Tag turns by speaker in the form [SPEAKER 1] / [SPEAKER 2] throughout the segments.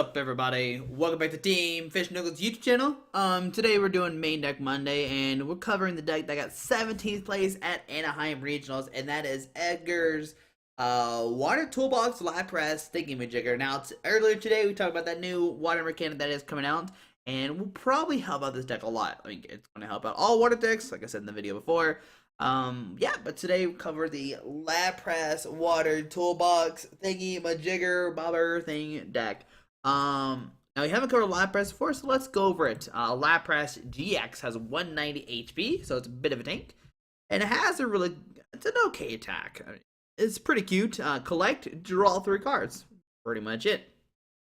[SPEAKER 1] up, everybody? Welcome back to Team Fish Knuckles YouTube channel. Today we're doing main deck Monday, and we're covering the deck that got 17th place at Anaheim Regionals, and that is Edgar's Water Toolbox Lapras Thingamajigger. Now, earlier today we talked about that new water mechanic that is coming out, and will probably help out this deck a lot. I mean, it's going to help out all water decks, like I said in the video before. Yeah, but today we cover the Lapras Water Toolbox Thingy-Majigger Bobber Thing deck. Now we haven't covered Lapras before, so let's go over it. Lapras-GX has 190 HP, so it's a bit of a tank. And it has it's an okay attack. I mean, it's pretty cute. Collect, draw 3 cards. Pretty much it.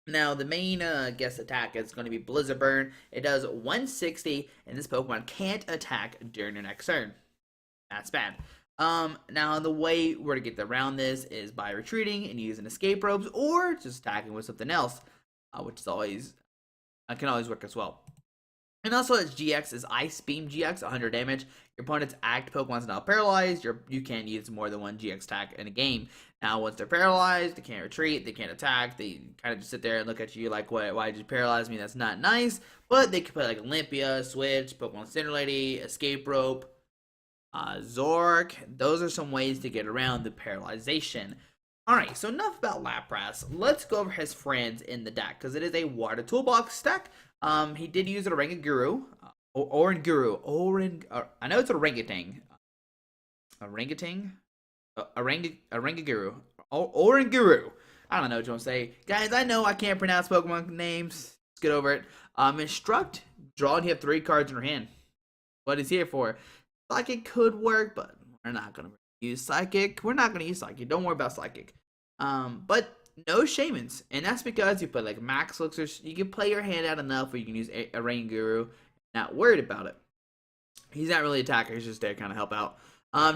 [SPEAKER 1] Now, the main guess attack is going to be Blizzard Burn. It does 160, and this Pokemon can't attack during your next turn. That's bad. Now the way we're to get around this is by retreating and using escape ropes, or just attacking with something else, which is can always work as well. And also, its GX is Ice Beam GX, 100 damage. Your opponent's active Pokemon's now paralyzed. You can't use more than one GX attack in a game. Now, once they're paralyzed, they can't retreat, they can't attack. They kind of just sit there and look at you like, why did you paralyze me? That's not nice. But they can play like Olympia, Switch, Pokemon Center Lady, Escape Rope, Zork. Those are some ways to get around the paralyzation. Alright, so enough about Lapras. Let's go over his friends in the deck, because it is a water toolbox deck. He did use an Oranguru. I know it's orangutan. Oranguru. I don't know what you want to say. Guys, I know I can't pronounce Pokemon names. Let's get over it. Instruct. Draw, and you have 3 cards in your hand. What is here for? Psychic could work, but we're not going to use Psychic. Don't worry about Psychic. But no Shamans. And that's because you put like Max Elixir. You can play your hand out enough where you can use Oranguru. Not worried about it. He's not really an attacker. He's just there to kind of help out.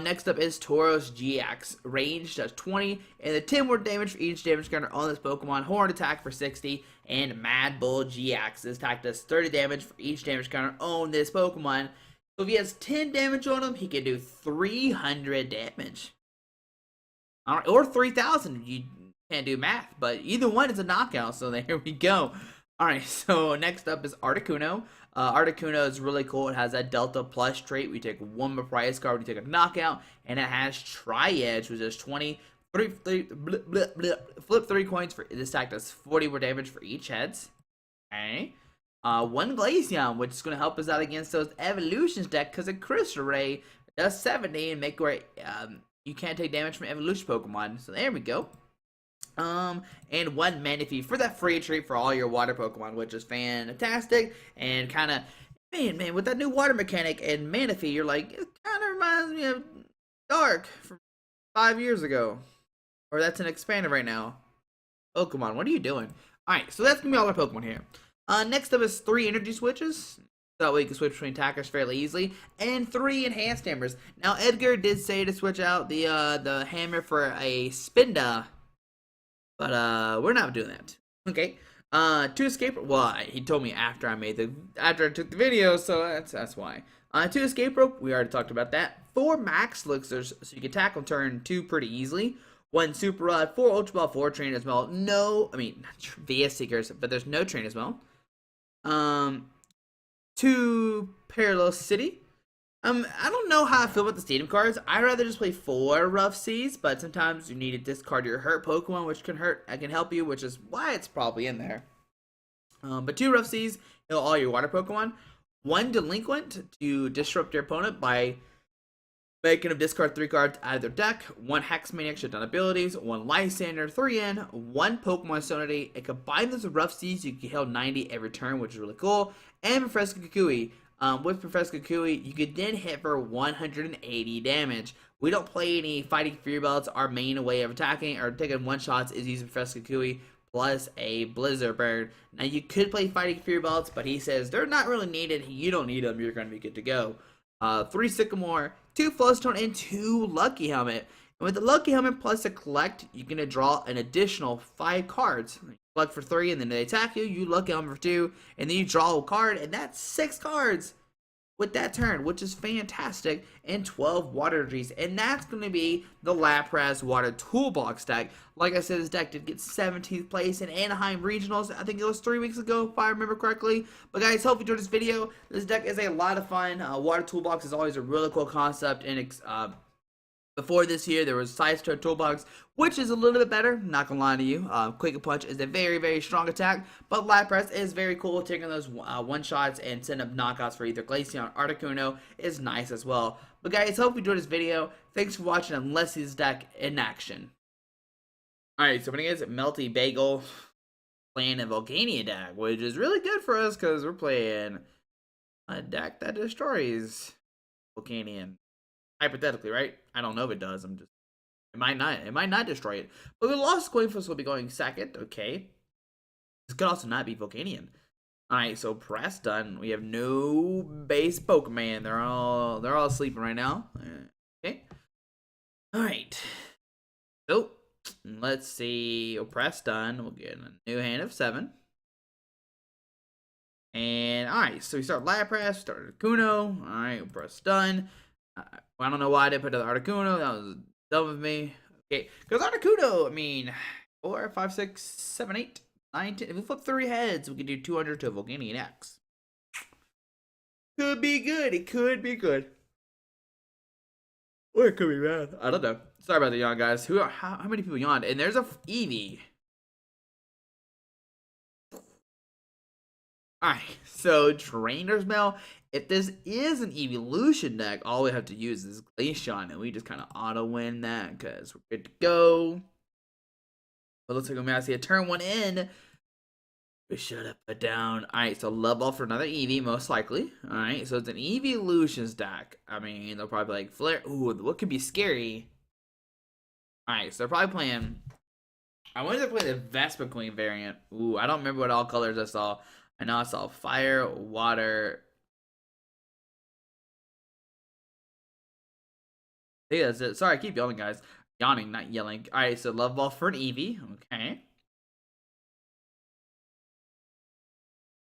[SPEAKER 1] Next up is Tauros-GX. Range does 20, and the 10 more damage for each damage counter on this Pokemon. Horn attack for 60, and Mad Bull GX. This attack does 30 damage for each damage counter on this Pokemon. So if he has 10 damage on him, he can do 300 damage. Alright, or 3,000. You can't do math, but either one is a knockout, so there we go. Alright, so next up is Articuno. Articuno is really cool. It has that Delta Plus trait. We take 1 more prize card when you take a knockout, and it has Tri-Edge, which is 20. Flip 3 coins for this attack does 40 more damage for each heads. Okay. 1 Glaceon, which is going to help us out against those Evolutions deck, because a Crystal Ray does 70 and make where you can't take damage from Evolution Pokemon. So there we go. And 1 Manaphy for that free treat for all your water Pokemon, which is fantastic. And kind of, man, with that new water mechanic and Manaphy, you're like, it kind of reminds me of Dark from 5 years ago. Or that's an expanded right now. Pokemon, what are you doing? Alright, so that's going to be all our Pokemon here. Next up is 3 energy switches, so that way you can switch between attackers fairly easily, and 3 enhanced hammers. Now, Edgar did say to switch out the hammer for a Spinda, but we're not doing that. Okay. 2 escape. Well, he told me after I took the video, so that's why. 2 escape rope. We already talked about that. 4 max elixirs, so you can tackle turn 2 pretty easily. 1 Super Rod, 4 Ultra Ball, 4 Train as well. Via Seekers, but there's no Train as well. 2 Parallel City. I don't know how I feel about the stadium cards. I'd rather just play 4 Rough Seas, but sometimes you need to discard your hurt Pokemon, which can help you, which is why it's probably in there. But 2 Rough Seas, heal all your water Pokemon. 1 Delinquent to disrupt your opponent by making them discard 3 cards out of their deck. 1 Hex Maniac shutdown abilities. 1 Lysandre 3-in. 1 Pokemon Sonity. And combine those with Rough Seas, you can heal 90 every turn, which is really cool. And Professor Kukui. With Professor Kukui, you could then hit for 180 damage. We don't play any Fighting Fury Belts. Our main way of attacking or taking 1-shots is using Professor Kukui plus a Blizzard Bird. Now, you could play Fighting Fury Belts, but he says they're not really needed. You don't need them. You're going to be good to go. 3 Sycamore, 2 Float Stone, and 2 Lucky Helmet. And with the Lucky Helmet plus a collect, you're going to draw an additional 5 cards. You collect for 3, and then they attack you. You Lucky Helmet for 2, and then you draw a card, and that's 6 cards. with that turn, which is fantastic, and 12 water energies. And that's going to be the Lapras Water Toolbox deck. Like I said, this deck did get 17th place in Anaheim Regionals. I think it was 3 weeks ago, if I remember correctly. But guys, hope you enjoyed this video. This deck is a lot of fun. Water Toolbox is always a really cool concept, and before this year, there was Side Star Toolbox, which is a little bit better, not gonna lie to you. Quick Punch is a very, very strong attack, but Lapras is very cool. Taking those one-shots and setting up knockouts for either Glaceon or Articuno is nice as well. But guys, hope you enjoyed this video. Thanks for watching and let's see this deck in action. Alright, so when it gets Melty Bagel playing a Volcania deck, which is really good for us because we're playing a deck that destroys Volcanion. Hypothetically, right? I don't know if it does. It might not destroy it. But the Lost Coin Flips will be going second. Okay. This could also not be Volcanion. Alright, so press done. We have no base Pokemon. They're all sleeping right now. Okay. Alright. So let's see. We'll press done. We'll get a new hand of 7. And alright, so we start Lapras, start Articuno. Alright, we'll press done. I don't know why I didn't put the Articuno. That was dumb of me. Okay, because Articuno, I mean, 4, 5, 6, 7, 8, 9, 10. If we flip 3 heads, we can do 200 to Volcanion-X. Could be good. It could be good. Or it could be bad. I don't know. Sorry about the yawn, guys. How many people yawned? And there's a Eevee. Alright, so Trainer's Mail. If this is an evolution deck, all we have to use is Glaceon, and we just kind of auto win that because we're good to go. But looks like we might see a turn 1 in. We shut up, put down. Alright, so love off for another Eevee, most likely. Alright, so it's an evolutions deck. I mean, they'll probably be like Flare. Ooh, what could be scary? Alright, so they're probably playing. I wonder if they're playing the Vespiquen variant. Ooh, I don't remember what all colors I saw. I know I saw fire, water. I think that's it. Sorry, I keep yelling, guys. Yawning, not yelling. Alright, so love ball for an Eevee. Okay.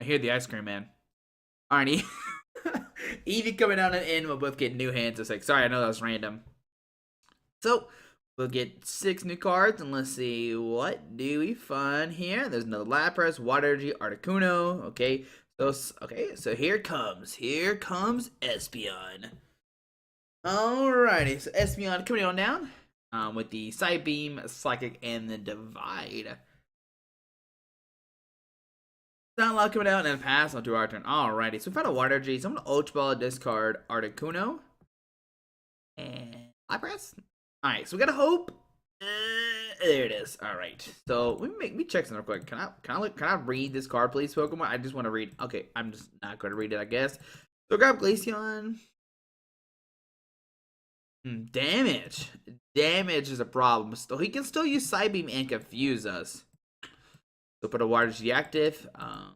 [SPEAKER 1] I hear the ice cream man. Alright, Eevee coming out and in. We'll both get new hands. It's like, sorry, I know that was random. So, we'll get 6 new cards, and let's see what do we find here. There's another Lapras, Water Energy, Articuno. Okay, so here comes Espeon. Alrighty, so Espeon coming on down with the Side Beam, Psychic, and the Divide. Soundlock coming out and pass on to our turn. Alrighty, so we found a Water Energy, so I'm going to Ultra Ball, discard Articuno and Lapras. Alright, so we gotta hope. There it is. Alright, so let me check something real quick. Can I read this card, please, Pokemon? I just want to read. Okay, I'm just not going to read it, I guess. So grab Glaceon. Damage. Damage is a problem. So he can still use Side Beam and confuse us. So put a Water G active. I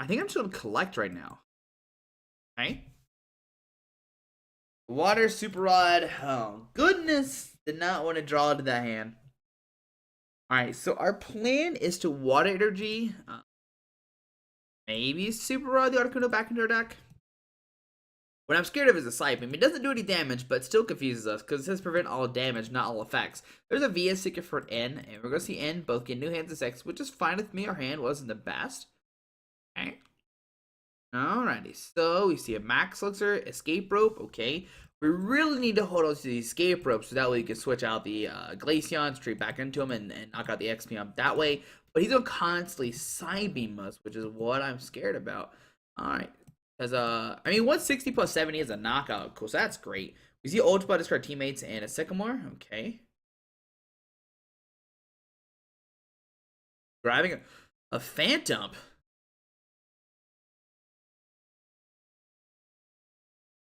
[SPEAKER 1] think I'm just going to collect right now. Okay. Water Super Rod. Oh, goodness. Did not want to draw to that hand. Alright, so our plan is to Water Energy. Maybe Super Rod the Articuno back into our deck. What I'm scared of is a Side Beam. It doesn't do any damage, but still confuses us because it says prevent all damage, not all effects. There's a VS Seeker for N, and we're going to see N both get new hands and X, which is fine with me. Our hand wasn't the best. Okay. Alrighty, so we see a Max Elixir, Escape Rope. Okay. We really need to hold on to the Escape Rope so that way we can switch out the Glaceon straight back into him and knock out the XP up that way. But he's going to constantly Side Beam us, which is what I'm scared about. Alright. Because, I mean, 160 plus 70 is a knockout. Cool, so that's great. We see Ultra Ball, discard teammates and a Sycamore. Okay. Grabbing a Phantom.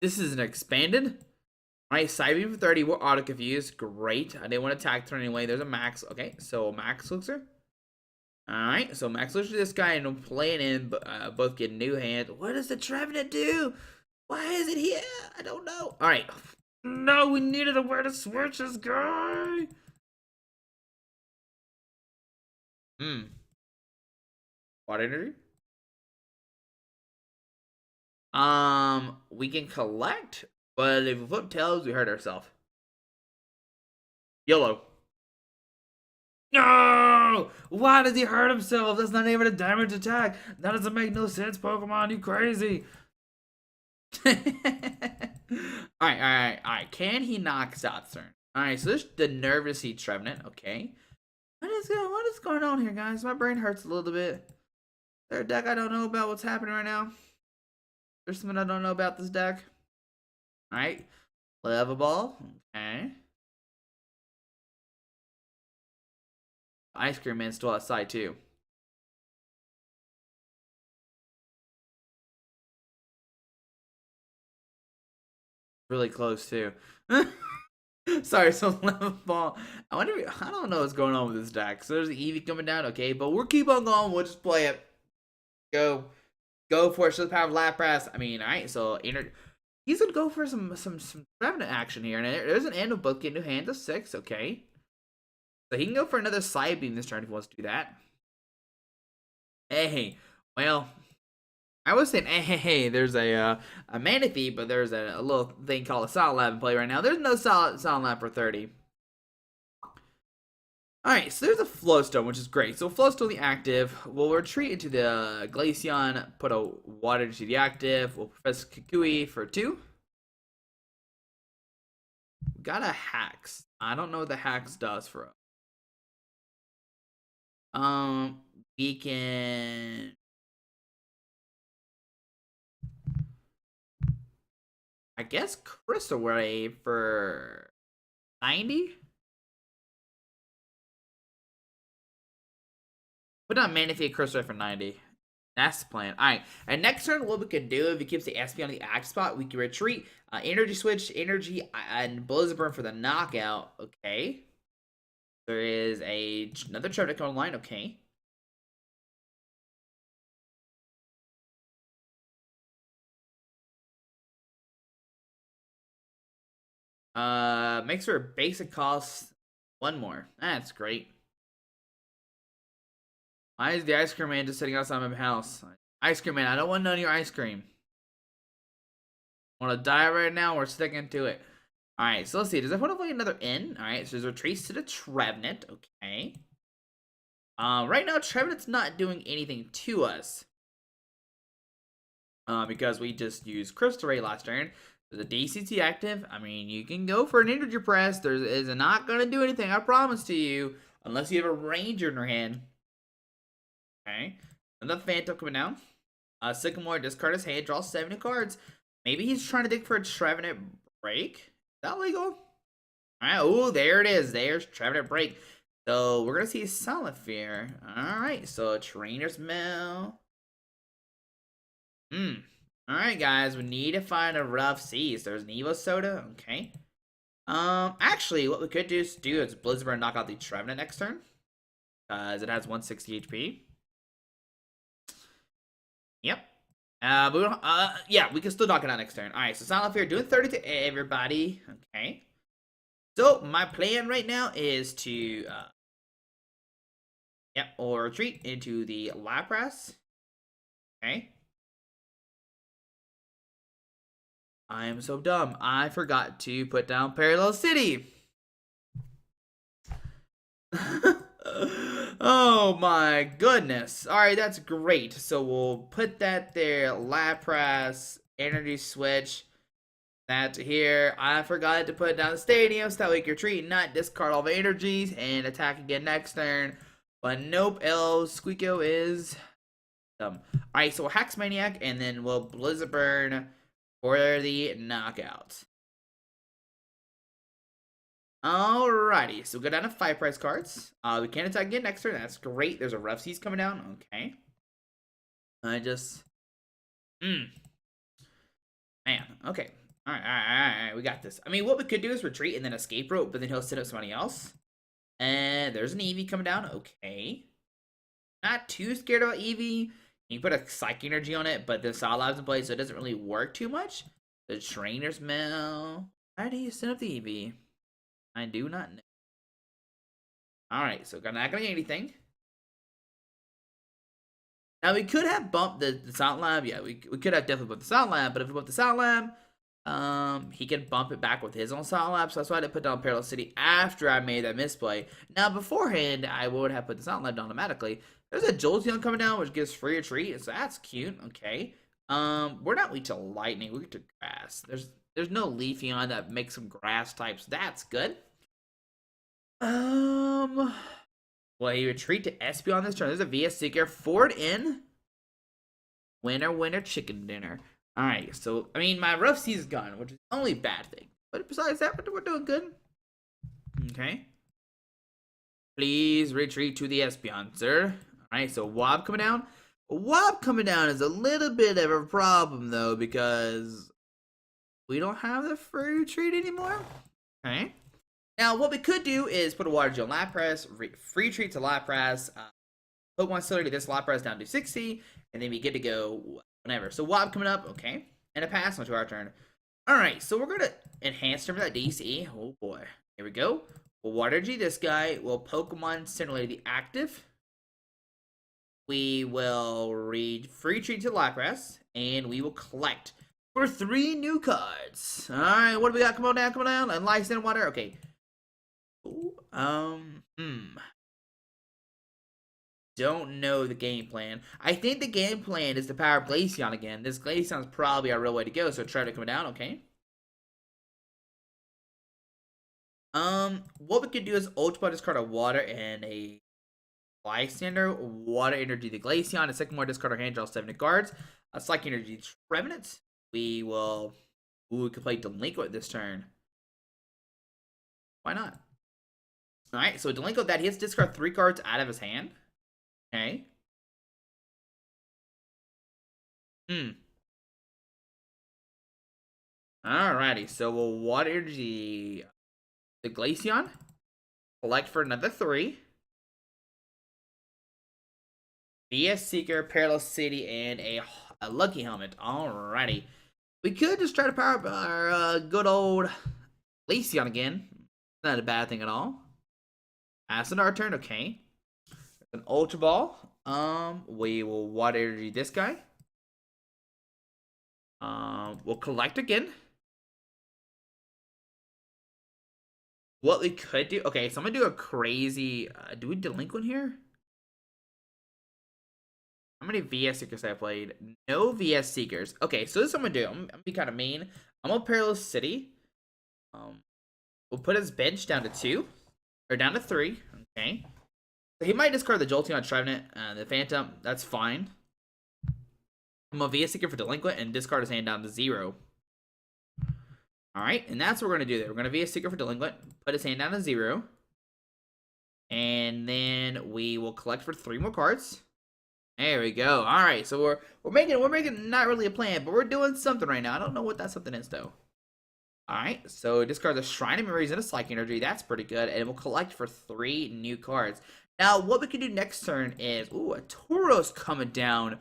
[SPEAKER 1] This is an expanded. Alright, Side Beam for 30. We're auto confused. Great. I didn't want to attack turn anyway. There's a Max. Okay, so Max Elixir. Alright, so Max Elixir this guy and I'm playing in both get new hand. What does the Trevenant do? Why is it here? I don't know. Alright. No, we needed a way to switch this guy. Water Energy. We can collect, but if we flip tails, we hurt ourselves. YOLO. No! Why does he hurt himself? That's not even a damage attack. That doesn't make no sense, Pokemon. You crazy. Alright. Can he knock us out, turn? Alright, so this is the Nervous Heat Trevenant. Okay. What is going on here, guys? My brain hurts a little bit. Is there a deck I don't know about what's happening right now? There's something I don't know about this deck. Alright. Level Ball. Okay. Ice Cream Man's still outside, too. Really close, too. Sorry, so Level Ball. I don't know what's going on with this deck. So there's the Eevee coming down, okay, but we'll keep on going. We'll just play it. Go for it. Show the power of Lapras. I mean, alright, so he's gonna go for some Trevenant action here. And there's an end of both getting new hands of 6, okay. So he can go for another Side Beam this turn if he wants to do that. Hey, well, I was saying, hey, there's a Manaphy, but there's a little thing called a Silent Lab in play right now. There's no Silent Lab for 30. Alright, so there's a Float Stone, which is great. So Float Stone the active. We'll retreat into the Glaceon, put a Water to the active. We'll Professor Kukui for 2. Got a Hex. I don't know what the Hex does for us. We can... I guess Crystal Wave for 90? Put on Manaphy Crystal Wave for 90. That's the plan. Alright, and next turn, what we can do, if he keeps the SP on the act spot, we can retreat, Energy Switch, Energy, and Blizzard Burn for the knockout. Okay. There is another Trevenant online. Okay. Makes for basic cost 1 more. That's great. Why is the Ice Cream Man just sitting outside my house? Ice Cream Man, I don't want none of your ice cream. Want to die right now? We're sticking to it. Alright, so let's see. Does that want to play another in? Alright, so there's a retreats to the Trevenant. Okay. Right now, Trevenant's not doing anything to us. Because we just used Crystal Ray last turn. The DCT active, I mean, you can go for an Energy Press. It's not going to do anything, I promise to you. Unless you have a Ranger in your hand. Okay. Another Phantom coming down. Sycamore, discard his hand, draw 70 cards. Maybe he's trying to dig for a Trevenant break. Is that legal? Alright, oh, there it is. There's Trevenant break. So, we're going to see Silent Fear. Alright, so Trainer's Mail. Alright, guys, we need to find a Rough Seas. There's an Evo Soda. Okay. Actually, what we could do is Blizzard Burn knock out the Trevenant next turn. Because it has 160 HP. Yep. But we don't, yeah, we can still knock it out next turn. Alright, so Silent Fear doing 30 to everybody. Okay. So, my plan right now is to, or retreat into the Lapras. Okay. I am so dumb. I forgot to put down Parallel City. Oh my goodness. Alright, that's great. So we'll put that there. Lapras, Energy Switch. That here. I forgot to put down the stadium so that we can retreat, not discard all the energies and attack again next turn. But nope, Squeako is dumb. Alright, so we'll Hex Maniac and then we'll Blizzard Burn for the knockout. Alrighty, so we go down to 5 price cards. We can attack again next turn. That's great. There's a Rough Seas coming down. Okay. Man, okay. Alright. We got this. I mean, what we could do is retreat and then Escape Rope, but then he'll set up somebody else. And there's an Eevee coming down. Okay. Not too scared about Eevee. You can put a Psychic Energy on it, but the Solid Lab's in place, so it doesn't really work too much. The Trainer's Mail. How do you set up the Eevee? I do not know. Alright, so not gonna get anything. Now, we could have bumped the Sound Lab. Yeah, we could have definitely bumped the Sound Lab, but if we bumped the Sound Lab, he can bump it back with his own Sound Lab, so that's why I had to put down Parallel City after I made that misplay. Now, beforehand, I would have put the Sound Lab down automatically. There's a Jolteon coming down, which gives free retreat, so that's cute. Okay. We're not weak to lightning. We're weak to grass. There's no Leafeon that makes some grass types. That's good. Well, you retreat to Espeon this turn. There's a VS Seeker. Forward in. Winner, winner, chicken dinner. Alright, so, I mean, my Rough Seas is gone, which is the only bad thing. But besides that, we're doing good. Okay. Please retreat to the Espeon, sir. Alright, so Wob coming down. Wob coming down is a little bit of a problem, though, because we don't have the free retreat anymore. Okay. Now, what we could do is put a Water Gel on Lapras, free retreat to Lapras, Pokemon Auxiliary to this Lapras down to 60, and then we get to go whenever. So Wob coming up, okay. And a pass onto our turn. Alright, so we're going to enhance him for that DC. Oh boy. Here we go. We'll Water G this guy. We'll Pokemon Simulate the active. We will read free treat to Lapras, and we will collect for 3 new cards. Alright, what do we got? Come on down. And Lysandre Water. Okay. Ooh, don't know the game plan. I think the game plan is to power Glaceon again. This Glaceon is probably our real way to go, so try to come down, okay. What we could do is Ultra discard a Water and a Lysandre, Water Energy the Glaceon, a second more discard our hand, draw 7 cards. A Psychic Energy Trevenant. We will. Ooh, we could play Delinquent this turn. Why not? Alright, so Delinquent that he has to discard 3 cards out of his hand. Okay. Alrighty, so we'll Water Energy the Glaceon. Collect for another 3. VS Seeker, Parallel City, and a Lucky Helmet. Alrighty. We could just try to power up our good old Glaceon again. Not a bad thing at all. Pass on our turn, okay. An Ultra Ball. We will Water Energy this guy. We'll collect again. What we could do, okay, so I'm gonna do a crazy, do we Delinquent here? How many VS Seekers have I played? No VS Seekers. Okay, so this is what I'm gonna do. I'm gonna be kind of mean. I'm gonna Parallel City. We'll put his bench down to 2. Or down to 3. Okay. So he might discard the Jolteon Trevenant, the Phantom. That's fine. I'm gonna VS Seeker for Delinquent and discard his hand down to 0. Alright, and that's what we're gonna do there. We're gonna VS Seeker for Delinquent, put his hand down to 0. And then we will collect for 3 more cards. There we go. All right, so we're making not really a plan, but we're doing something right now. I don't know what that something is though. All right, so discard the Shrine of Memories and a Psychic Energy. That's pretty good, and we'll collect for 3 new cards. Now, what we can do next turn is a Tauros coming down.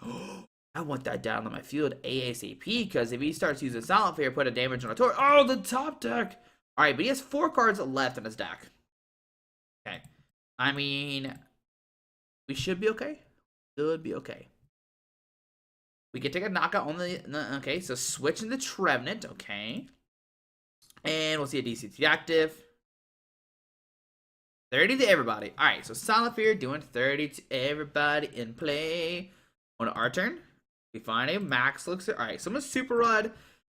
[SPEAKER 1] I want that down on my field ASAP because if he starts using Silent Fear, put a damage on a Tauros. Oh, the top deck. All right, but he has 4 cards left in his deck. Okay, I mean, we should be okay. Should be okay. We can take a knockout on the okay, so switching the Trevenant, okay. And we'll see a DC active. 30 to everybody. Alright, so Silent Fear doing 30 to everybody in play. On our turn, we find a Max Elixir. Alright, so I'm gonna Super Rod,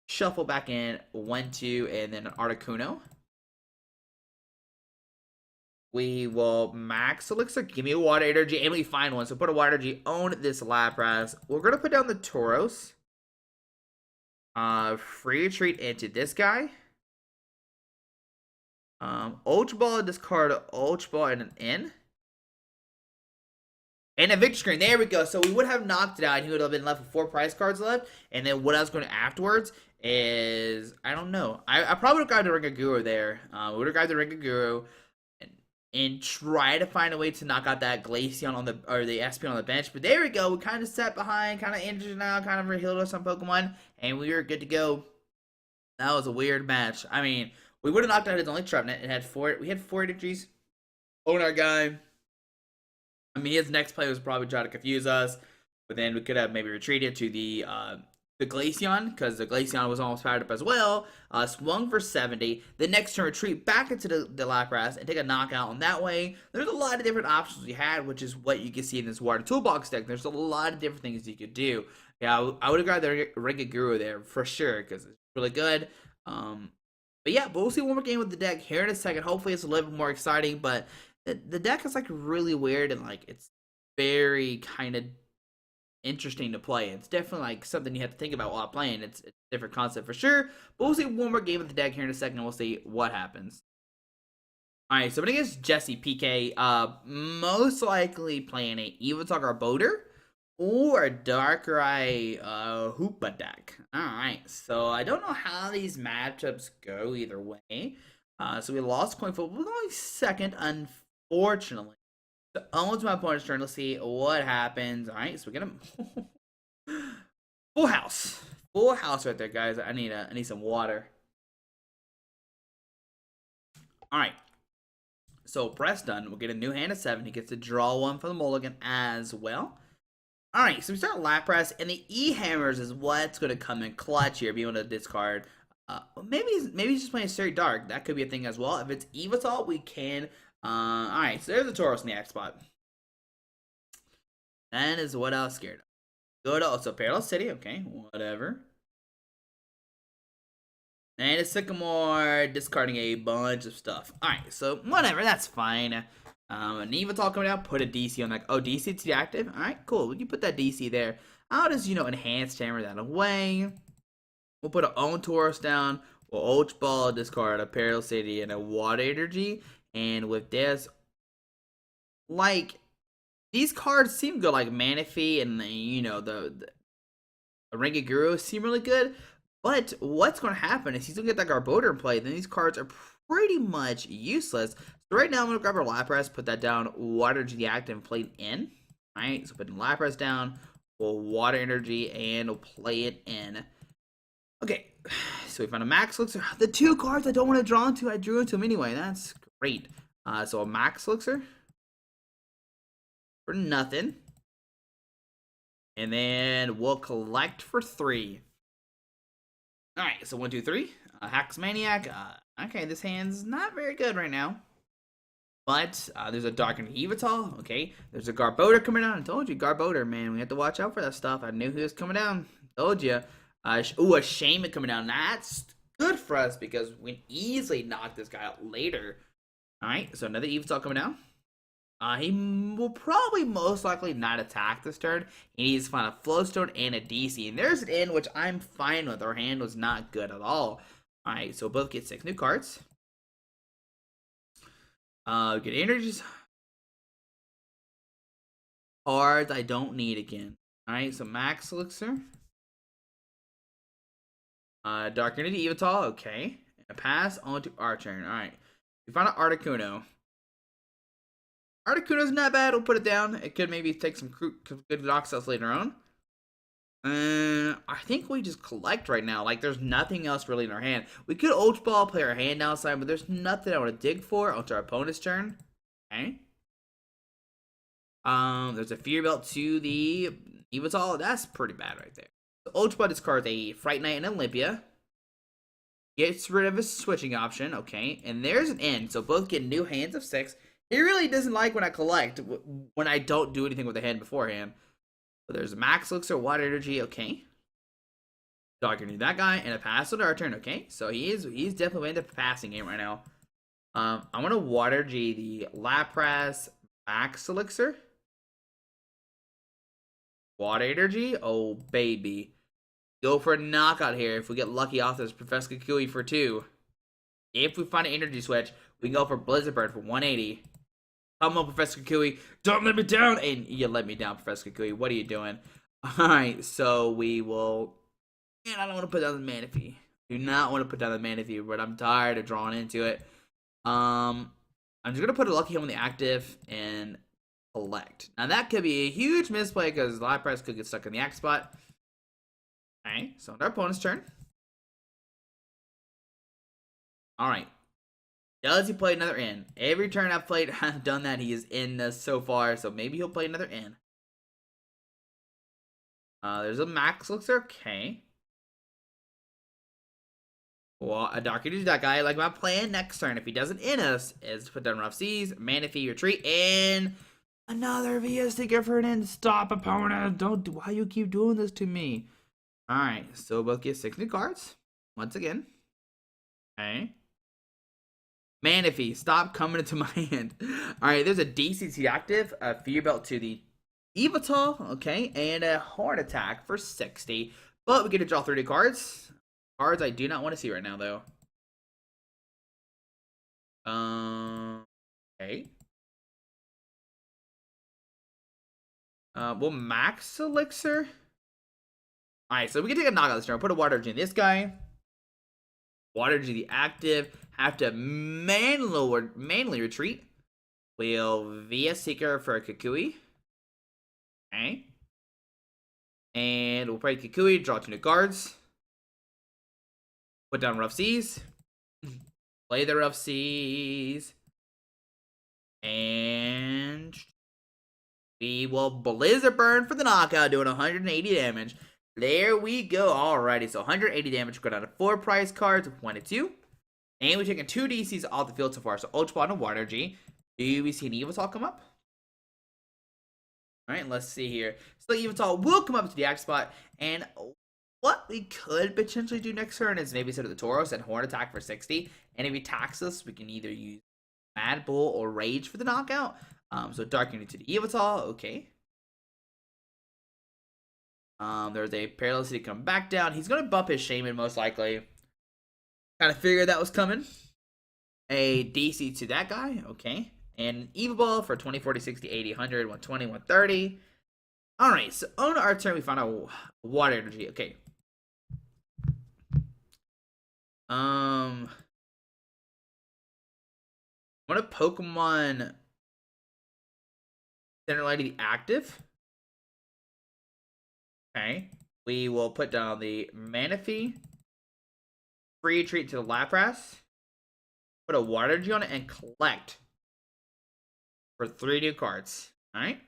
[SPEAKER 1] shuffle back in 1, 2, and then an Articuno. We will Max Elixir, give me a Water Energy, and we find one. So put a Water Energy on this Lapras. We're going to put down the Tauros. Free retreat into this guy. Ultra Ball, discard Ultra Ball and an N. And a victory screen. There we go. So we would have knocked it out, and he would have been left with 4 prize cards left. And then what I was going to afterwards is, I don't know. I probably would have grabbed the Ring of Guru there. We would have grabbed the Ring of Guru. And try to find a way to knock out that Glaceon on the Espeon on the bench. But there we go. We kind of sat behind, kind of injured now, kind of healed us on Pokemon, and we were good to go. That was a weird match. I mean, we would have knocked out his only Trevenant. It had 4. We had 4 energies on our guy. I mean, his next play was probably trying to confuse us. But then we could have maybe retreated to the Glaceon, because the Glaceon was almost powered up as well. Swung for 70. The next turn, retreat back into the Lapras and take a knockout. And that way, there's a lot of different options you had, which is what you can see in this Water Toolbox deck. There's a lot of different things you could do. Yeah, I would have grabbed the Oranguru there for sure, because it's really good. But yeah, but we'll see one more game with the deck here in a second. Hopefully, it's a little bit more exciting. But the deck is like really weird, and like it's very kind of interesting to play. It's definitely like something you have to think about while playing. It's a different concept for sure. But we'll see one more game with the deck here in a second, and we'll see what happens. Alright, so I'm gonna guess Jesse PK, most likely playing a Evotalk or Boater or a Darkrai Hoopa deck. Alright, so I don't know how these matchups go either way. So we lost coin flip. We're only second, unfortunately. So on to my opponent's turn. Let's see what happens. Alright, so we get a full house. Full house right there, guys. I need some water. Alright. So press done. We'll get a new hand of 7. He gets to draw one for the mulligan as well. Alright, so we start Lapras, and the E-Hammers is what's going to come in clutch here, being able to discard. Maybe he's just playing Straight Dark. That could be a thing as well. If it's Evotalk, we can. Alright, so there's the Tauros in the X spot. That is what I was scared of. Go to also Parallel City, okay, whatever. And it's Sycamore discarding a bunch of stuff. Alright, so whatever, that's fine. An Evotalk coming out, put a DC on that. Oh, DC to active? Alright, cool. You put that DC there. I'll just, Enhanced Hammer that away. We'll put our own Tauros down. We'll Ultra Ball, discard a Parallel City and a Water Energy. And with this, like, these cards seem good, like Manaphy and, the Oranguru seem really good. But what's going to happen is he's going to get that Garbodor in play. Then these cards are pretty much useless. So right now I'm going to grab our Lapras, put that down, Water Energy active, and play it in. Alright, so putting Lapras down, we'll Water Energy, and we'll play it in. Okay, so we found a Max Elixir. The two cards I don't want to draw into, I drew into them anyway. That's great. So a Max Elixir for nothing. And then we'll collect for 3. Alright, so 1, 2, 3. Hex Maniac. Okay, this hand's not very good right now. But there's a Darkened Evotalk. Okay, there's a Garbodor coming down. I told you, Garbodor, man. We have to watch out for that stuff. I knew he was coming down. Told you. Ooh, a Shaman coming down. That's good for us because we can easily knock this guy out later. Alright, so another Evotalk coming down. He will probably most likely not attack this turn. He needs to find a Float Stone and a DC. And there's an in, which I'm fine with. Our hand was not good at all. Alright, so both get 6 new cards. Get energies. Cards I don't need again. Alright, so Max Elixir. Dark Energy Evotalk, okay. And pass on to our turn. Alright. We found an Articuno. Articuno's not bad. We'll put it down. It could maybe take some good knockouts later on. I think we just collect right now. Like, there's nothing else really in our hand. We could Ultra Ball, play our hand outside, but there's nothing I want to dig for onto our opponent's turn. Okay. There's a Fear Belt to the Evotalk. That's pretty bad right there. The Ultra Ball discards a Fright Knight and Olympia. Gets rid of a switching option. Okay. And there's an end. So both get new hands of 6. He really doesn't like when I collect, when I don't do anything with the hand beforehand. So there's a Max Elixir, Water Energy, okay. Darkening that guy, and a pass on our turn, okay. So he's definitely in the passing game right now. I'm going to Water Energy the Lapras Max Elixir. Water Energy, oh baby. Go for a knockout here if we get lucky off this Professor Kukui for 2. If we find an Energy Switch, we can go for Blizzard Bird for 180. Come on, Professor Kukui. Don't let me down. And you let me down, Professor Kukui. What are you doing? Alright, so we will... Man, I don't want to put down the Manaphy. Do not want to put down the Manaphy, but I'm tired of drawing into it. I'm just going to put a Lucky Helmet active and collect. Now, that could be a huge misplay because Lapras could get stuck in the act spot. Alright, so on our opponent's turn. Alright. Does he play another in? Every turn I've played, I've done that. He is in this so far, so maybe he'll play another in. There's a Max Elixir, okay. Well, a Dark Energy that guy. Like my plan next turn, if he doesn't in us, is to put down Rough Seas, Manaphy retreat, and another VS Seeker for an end. Stop, opponent! Don't do. Why you keep doing this to me? All right, so both get 6 new cards once again. Okay. Manaphy, stop coming into my hand. All right, there's a DCT active, a Fear Belt to the Evital, okay, and a Horn Attack for 60. But we get to draw 3 new cards. Cards I do not want to see right now, though. Okay. Well, Max Elixir. Alright, so we can take a knockout this turn. Put a Water Energy in this guy. Water Energy the active. Have to manually retreat. We'll VS Seeker for a Kukui. Okay. And we'll play Kukui, draw 2 new cards. Put down Rough Seas. Play the Rough Seas. And we will Blizzard Burn for the knockout, doing 180 damage. There we go. Alrighty, so 180 damage. Go down to 4 prize cards, 1 and 2. And we're taking 2 DCs off the field so far. So Ultra Ball and Water Energy. Do we see an Evital come up? Alright, let's see here. So Evital will come up to the act spot. And what we could potentially do next turn is maybe set up the Tauros and Horn Attack for 60. And if he attacks us, we can either use Mad Bull or Rage for the knockout. So Dark Energy to the Evital, okay. There's a Parallel City come back down. He's gonna bump his Shaman most likely. Kind of figured that was coming. A DC to that guy, okay. And an Evil Ball for 20, 40, 60, 80, 100, 120, 130. Alright, so on our turn we found out Water Energy, okay. What a Pokemon Center Lady active. Okay. We will put down the Manaphy. Free retreat to the Lapras. Put a Water Energy on it and collect for 3 new cards. Alright.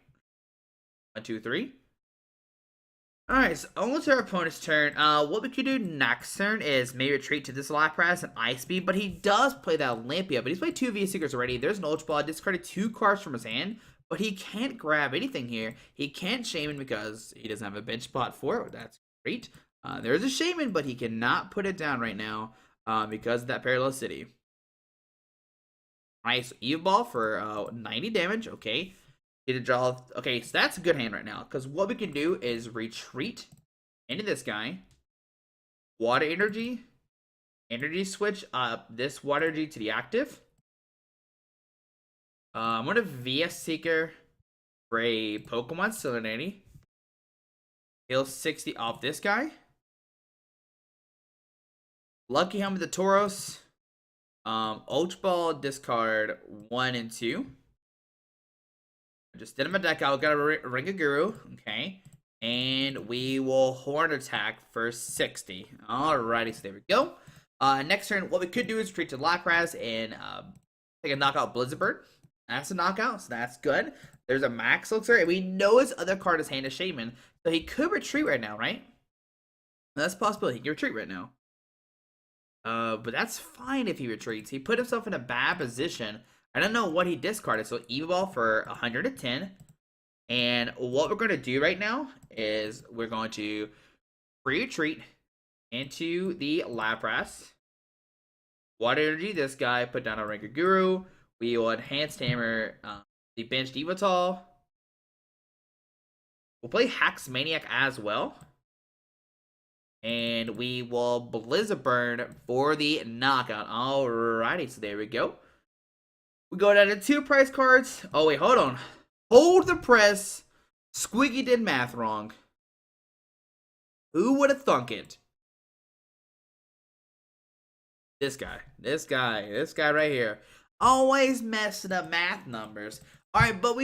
[SPEAKER 1] 1, 2, 3. Alright, so on to our opponent's turn. What we could do next turn is maybe retreat to this Lapras and Ice Beam, but he does play that Olympia, but he's played 2 VS Seekers already. There's an Ultra Ball, discarded 2 cards from his hand, but he can't grab anything here. He can't Shaman because he doesn't have a bench spot for it. That's great. There's a Shaman, but he cannot put it down right now because of that Parallel City. Alright, so Eve Ball for 90 damage, okay. Get a draw. Okay, so that's a good hand right now. Because what we can do is retreat into this guy. Water Energy. Energy Switch this Water Energy to the active. I'm going to VS Seeker for a Pokemon Salinity. Heal 60 off this guy. Lucky Helmet the Tauros. Ultra Ball, discard 1 and 2. Just did my deck out. Got a Oranguru, okay. And we will Horn Attack for 60. Alrighty, so there we go. Next turn, what we could do is retreat to Lapras and take a knockout Blizzard Bird. That's a knockout, so that's good. There's a Max Elixir, and we know his other card is Hand of Shaman, so he could retreat right now, right? That's a possibility. He can retreat right now. But that's fine if he retreats. He put himself in a bad position. I don't know what he discarded. So Evo Ball for 110. And what we're going to do right now is we're going to free retreat into the Lapras. Water Energy, this guy, put down a Oranguru. We will Enhanced Hammer the benched Evital. We'll play Hex Maniac as well. And we will Blizzard Burn for the knockout. Alrighty, so there we go. We go down to 2 prize cards. Oh, wait, hold on. Hold the press. Squeaky did math wrong. Who would have thunk it? This guy right here. Always messing up math numbers. Alright, but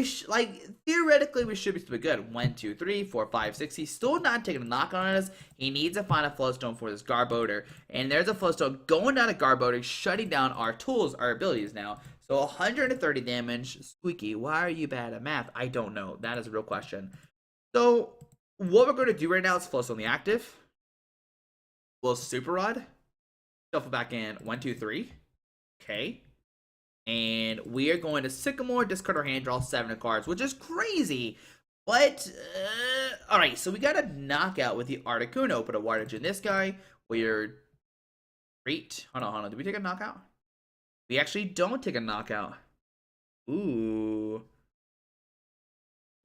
[SPEAKER 1] theoretically, we should be still good. 1, 2, 3, 4, 5, 6. He's still not taking a knock on us. He needs to find a Float Stone for this Garbodor. And there's a Float Stone going down to Garbodor, shutting down our tools, our abilities now. So 130 damage. Squeaky, why are you bad at math? I don't know. That is a real question. So what we're going to do right now is Float Stone the active. We'll Super Rod. Shuffle back in 1, 2, 3. Okay. And we are going to Sycamore, discard our hand, draw 7 cards, which is crazy. But, alright, so we got a knockout with the Articuno. Put a water in this guy. We're great. Hold on. Did we take a knockout? We actually don't take a knockout. Ooh,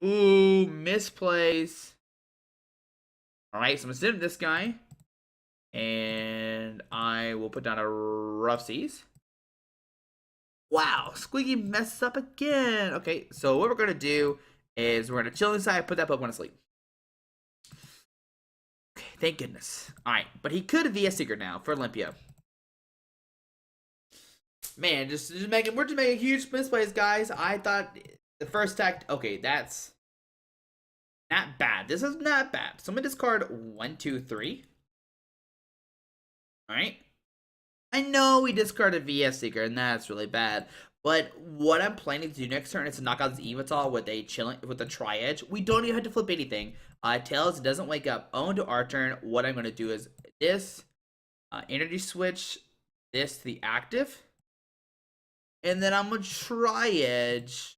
[SPEAKER 1] misplays. Alright, so I'm going to send this guy. And I will put down a Rough Seas. Wow, Squeaky messes up again. Okay, so what we're going to do is we're going to chill inside, put that Pokemon to sleep. Okay, thank goodness. Alright, but he could be a Seeker now for Olympia. Man, we're just making huge misplays, guys. I thought the first tech, okay, that's not bad. This is not bad. So I'm going to discard 1, 2, 3. Alright. I know we discarded VS Seeker, and that's really bad. But what I'm planning to do next turn is to knock out this Evital with a Tri-Edge. We don't even have to flip anything. Tails doesn't wake up. Own to our turn. What I'm going to do is this. Energy Switch. This to the active. And then I'm going to Tri-Edge.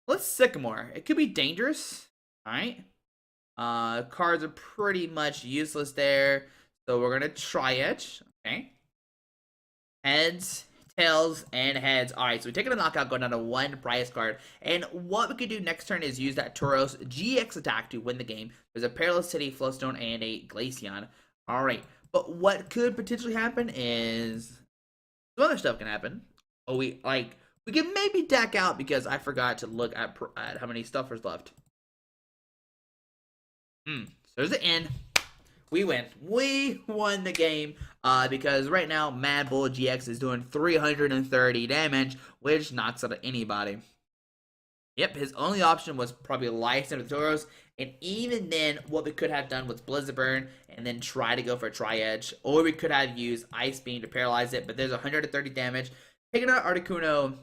[SPEAKER 1] Let's Sycamore. It could be dangerous. Alright. Cards are pretty much useless there. So we're going to Tri-Edge. Okay. Heads, tails, and heads. Alright, so we're taking a knockout, going down to 1 prize card. And what we could do next turn is use that Tauros-GX attack to win the game. There's a Parallel City, Float Stone, and a Glaceon. Alright, but what could potentially happen is some other stuff can happen. We can maybe deck out because I forgot to look at how many stuffers left. So there's the end. We win. We won the game because right now Mad Bull GX is doing 330 damage, which knocks out anybody. Yep, his only option was probably Lysandre with Tauros, and even then, what we could have done was Blizzard Burn and then try to go for a Tri-Edge, or we could have used Ice Beam to paralyze it, but there's 130 damage. Taking out Articuno,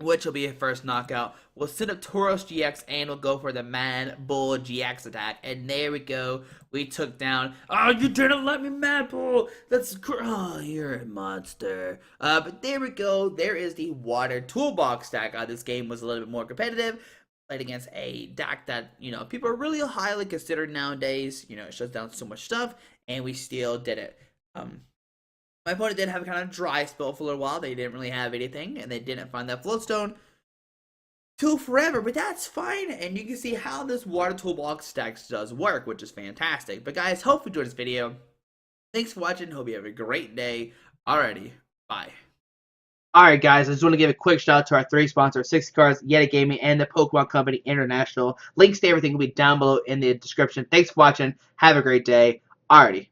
[SPEAKER 1] which will be a first knockout. We'll send up Tauros-GX and we'll go for the Mad Bull GX attack. And there we go. We took down. Oh, you didn't let me Mad Bull. Oh, you're a monster. But there we go. There is the Water Toolbox deck. This game was a little bit more competitive. Played against a deck that, people are really highly considered nowadays. It shuts down so much stuff. And we still did it. My opponent did have a kind of dry spell for a little while. They didn't really have anything, and they didn't find that Float Stone till forever, but that's fine. And you can see how this Water Toolbox deck does work, which is fantastic. But guys, hope you enjoyed this video. Thanks for watching. Hope you have a great day. Alrighty, bye. Alright guys, I just want to give a quick shout out to our 3 sponsors, 60 Cards, Yeti Gaming, and the Pokemon Company International. Links to everything will be down below in the description. Thanks for watching. Have a great day. Alrighty.